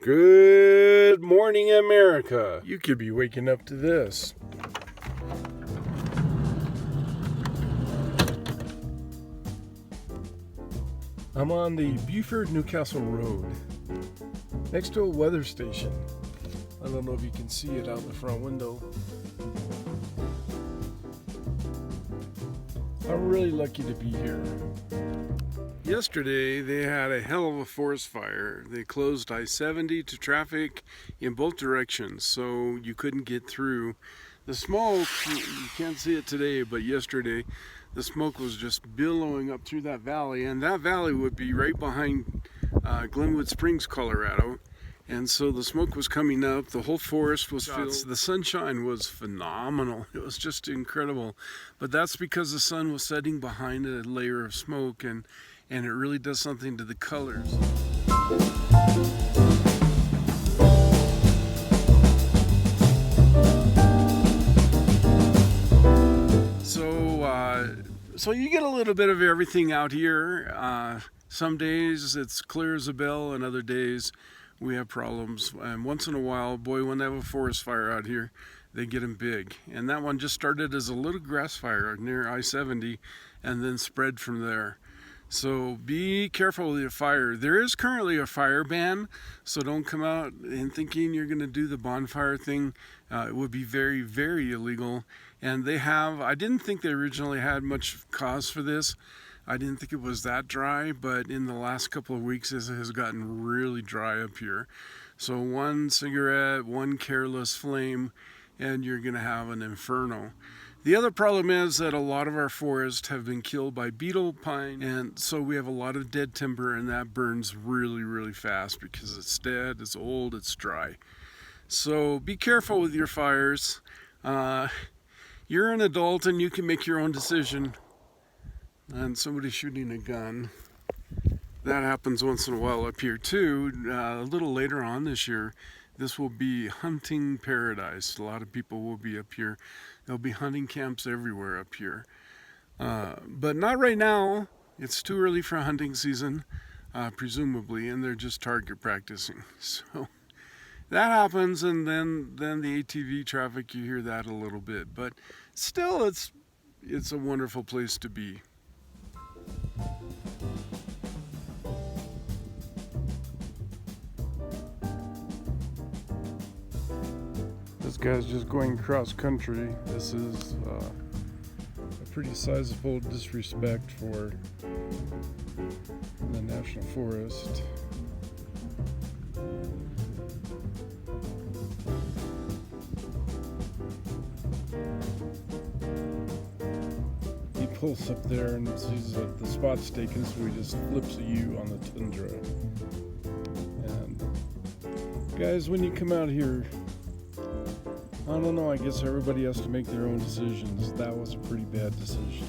Good morning, America. You could be waking up to this. I'm on the Beaufort-Newcastle Road, next to a weather station. I don't know if you can see it out the front window. I'm really lucky to be here. Yesterday, they had a hell of a forest fire. They closed I-70 to traffic in both directions, so you couldn't get through. The smoke, you can't see it today, but yesterday, the smoke was just billowing up through that valley, and that valley would be right behind Glenwood Springs, Colorado. And so the smoke was coming up, the whole forest was filled. The sunshine was phenomenal. It was just incredible. But that's because the sun was setting behind a layer of smoke, and it really does something to the colors. So you get a little bit of everything out here. Some days it's clear as a bell, and other days we have problems. And once in a while, boy, when they have a forest fire out here, they get them big. And that one just started as a little grass fire near I-70 and then spread from there. So be careful with your fire. There is currently a fire ban, so don't come out and thinking you're going to do the bonfire thing. It would be very, very illegal. And they have, I didn't think they originally had much cause for this. I didn't think it was that dry, but in the last couple of weeks it has gotten really dry up here. So one cigarette, one careless flame, and you're going to have an inferno. The other problem is that a lot of our forests have been killed by beetle pine, and so we have a lot of dead timber, and that burns really, really fast because it's dead, it's old, it's dry. So be careful with your fires. You're an adult and you can make your own decision. And somebody shooting a gun. That happens once in a while up here too. A little later on this year, this will be hunting paradise. A lot of people will be up here. There'll be hunting camps everywhere up here. But not right now. It's too early for hunting season, presumably, and they're just target practicing. So that happens, and then the ATV traffic, you hear that a little bit. But still, it's a wonderful place to be. This guy's just going cross country. This is a pretty sizable disrespect for the national forest. He pulls up there and sees that the spot's taken, so he just flips a U on the tundra. And guys, when you come out here, I don't know, I guess everybody has to make their own decisions. That was a pretty bad decision.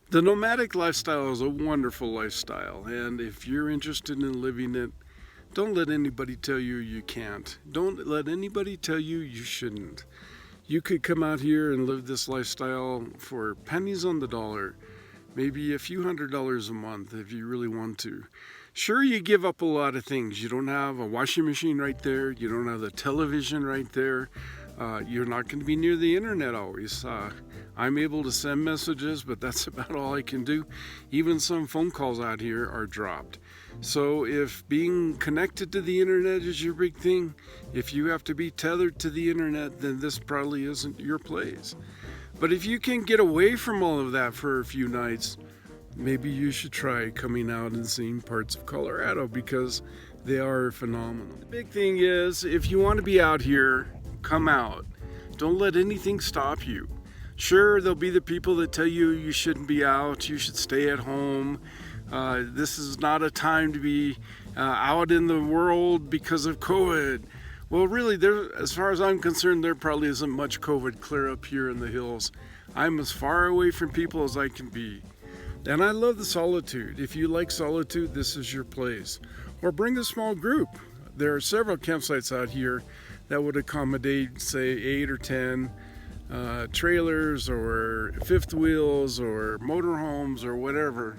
The nomadic lifestyle is a wonderful lifestyle, and if you're interested in living it, don't let anybody tell you you can't. Don't let anybody tell you you shouldn't. You could come out here and live this lifestyle for pennies on the dollar, maybe a few $100s a month if you really want to. Sure, you give up a lot of things. You don't have a washing machine right there. You don't have the television right there. You're not going to be near the internet always. I'm able to send messages, but that's about all I can do. Even some phone calls out here are dropped. So if being connected to the internet is your big thing, if you have to be tethered to the internet, then this probably isn't your place. But if you can get away from all of that for a few nights, maybe you should try coming out and seeing parts of Colorado, because they are phenomenal. The big thing is, if you want to be out here, come out. Don't let anything stop you. Sure, there'll be the people that tell you you shouldn't be out, you should stay at home. This is not a time to be out in the world because of COVID. Well, really, there, as far as I'm concerned, there probably isn't much COVID clear up here in the hills. I'm as far away from people as I can be. And I love the solitude. If you like solitude, this is your place. Or bring a small group. There are several campsites out here that would accommodate, say, 8 or 10 trailers or fifth wheels or motorhomes or whatever.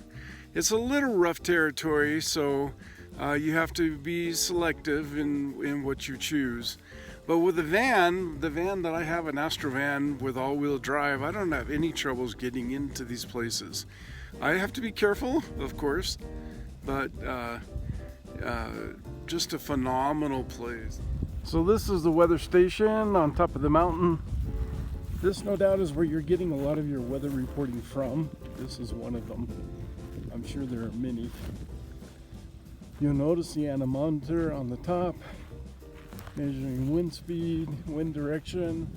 It's a little rough territory, so you have to be selective in what you choose. But with the van that I have, an Astrovan with all-wheel drive, I don't have any troubles getting into these places. I have to be careful, of course, but just a phenomenal place. So this is the weather station on top of the mountain. This, no doubt, is where you're getting a lot of your weather reporting from. This is one of them. I'm sure there are many. You'll notice the anemometer on the top, measuring wind speed, wind direction.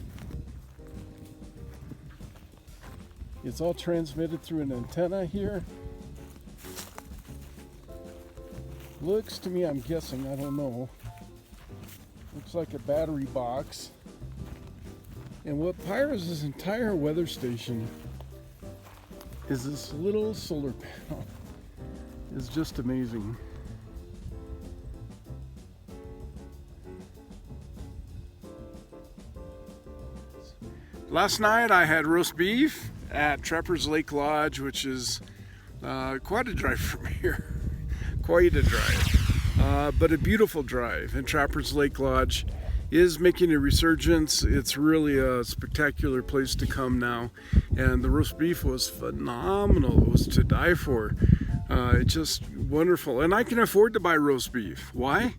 It's all transmitted through an antenna here. Looks to me, I'm guessing, I don't know. Looks like a battery box. And what powers this entire weather station is this little solar panel. It's just amazing. Last night I had roast beef at Trappers Lake Lodge, which is quite a drive from here. Quite a drive, but a beautiful drive. And Trappers Lake Lodge is making a resurgence. It's really a spectacular place to come now. And the roast beef was phenomenal. It was to die for. It's just wonderful. And I can afford to buy roast beef. Why?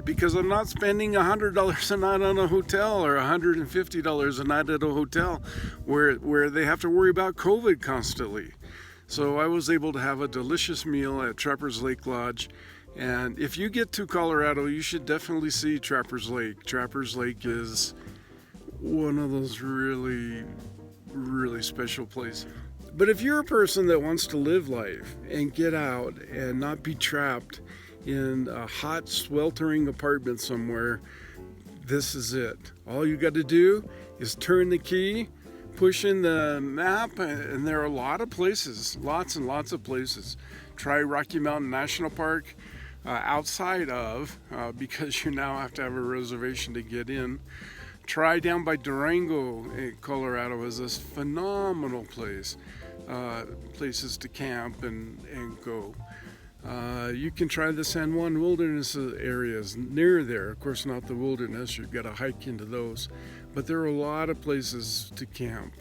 Because I'm not spending $100 a night on a hotel or $150 a night at a hotel where they have to worry about COVID constantly. So I was able to have a delicious meal at Trappers Lake Lodge. And if you get to Colorado, you should definitely see Trappers Lake. Trappers Lake is one of those really, really special places. But if you're a person that wants to live life and get out and not be trapped in a hot, sweltering apartment somewhere, this is it. All you got to do is turn the key, push in the map, and there are a lot of places, lots and lots of places. Try Rocky Mountain National Park outside of, because you now have to have a reservation to get in. Try down by Durango, Colorado, is this phenomenal place. Places to camp and go. You can try the San Juan wilderness areas near there. Of course, not the wilderness, you've got to hike into those. But there are a lot of places to camp.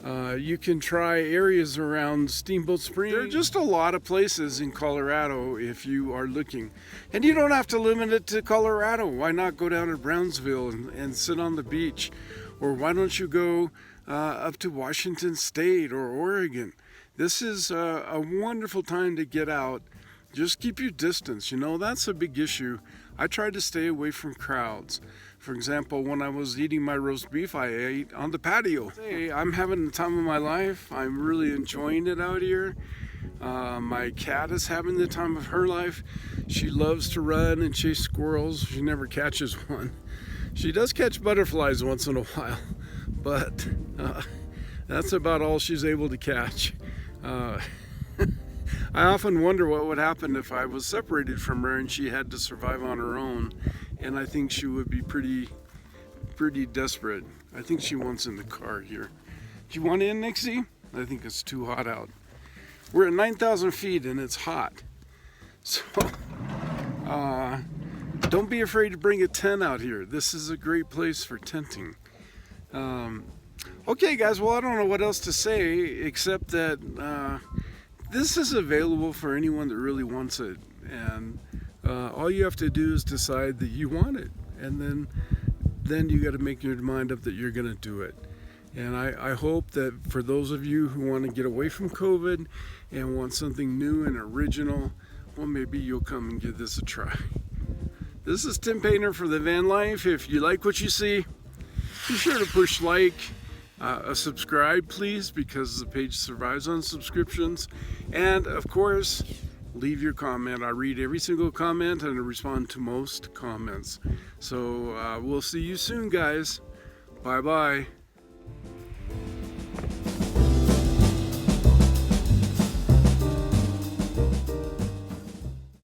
You can try areas around Steamboat Springs. There are just a lot of places in Colorado if you are looking. And you don't have to limit it to Colorado. Why not go down to Brownsville and sit on the beach? Or why don't you go up to Washington State or Oregon? This is a wonderful time to get out. Just keep your distance. You know, that's a big issue. I try to stay away from crowds. For example, when I was eating my roast beef, I ate on the patio. Hey, I'm having the time of my life. I'm really enjoying it out here. My cat is having the time of her life. She loves to run and chase squirrels. She never catches one. She does catch butterflies once in a while, but that's about all she's able to catch. I often wonder what would happen if I was separated from her and she had to survive on her own. And I think she would be pretty desperate. I think she wants in the car here. Do you want in, Nixie? I think it's too hot out. We're at 9,000 feet and it's hot. So don't be afraid to bring a tent out here. This is a great place for tenting. Okay guys, well, I don't know what else to say except that this is available for anyone that really wants it. And all you have to do is decide that you want it, and then you got to make your mind up that you're going to do it. And I hope that for those of you who want to get away from COVID and want something new and original, well, maybe you'll come and give this a try. This is Tim Painter for The Van Life. If you like what you see, be sure to push like, a subscribe please, because the page survives on subscriptions. And of course, leave your comment. I read every single comment and I respond to most comments. So we'll see you soon, guys. Bye bye.